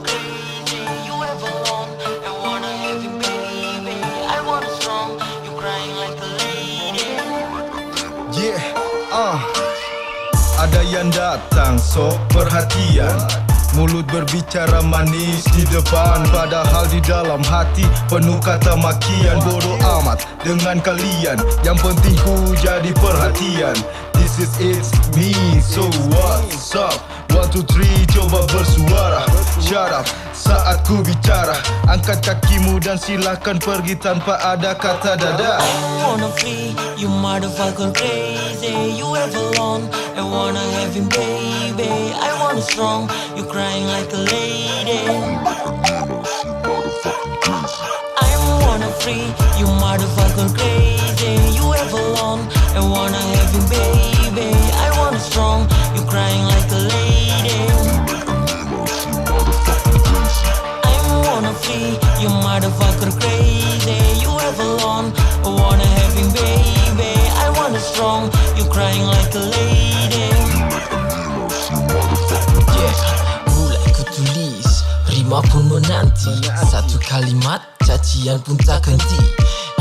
crazy. You ever alone and wanna have him, baby. I want it strong, you crying like a lady. Yeah, ada yang datang, so perhatian. Mulut berbicara manis di depan, padahal di dalam hati penuh kata makian. Bodoh amat dengan kalian, yang penting ku jadi perhatian. This is it's me, so what's up? 1, 2, 3, coba bersuara. Shut up saat ku bicara. Angkat kakimu dan silakan pergi tanpa ada kata dadah. I wanna flee, you motherfucker crazy. You ever alone and wanna have him, baby. I want it strong, you crying like a lady. I wanna free, you motherfucker crazy. You ever alone and wanna have him, baby. I want it strong, you crying like a lady. I wanna free, you motherfucker crazy. You ever alone and wanna have him, baby. I want it strong, you crying like a lady. Mulai ku tulis, rima pun menanti. Satu kalimat, cacian pun tak henti.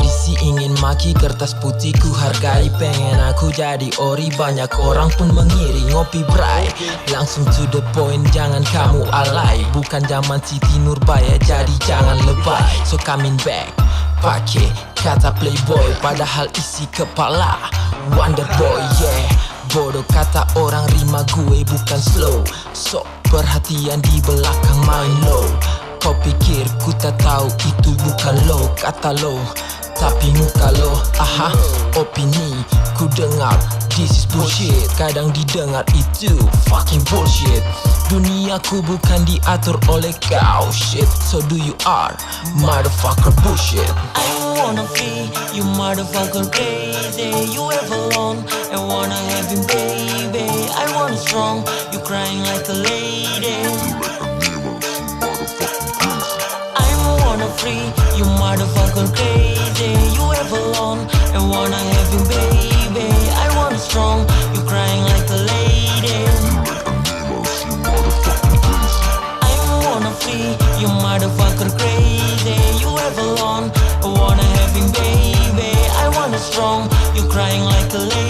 Isi ingin maki, kertas putih ku hargai. Pengen aku jadi ori, banyak orang pun mengiri. Ngopi bray, langsung to the point, jangan kamu alay. Bukan zaman Siti Nurbaya, jadi jangan lebay. So coming back, pakai kata playboy, padahal isi kepala Wonder Boy, yeah. Bodoh kata orang, rima gue bukan slow. So perhatian di belakang main low. Kau pikir ku tak tahu itu bukan lo, kata lo, tapi muka lo. Aha, opini ku dengar, this is bullshit. Kadang didengar itu fucking bullshit. Duniaku bukan diatur oleh kau, shit. So do you are motherfucker bullshit. I wanna flee, you motherfucker crazy. You ever alone and wanna have him, baby. I want it strong, you crying like a lady. I wanna free, you motherfucker crazy. You ever alone and wanna have him, baby. I want it strong, you crying like a lady. I wanna flee, you motherfucker crazy. You ever alone and wanna have him, baby. I want it strong, you crying like a lady.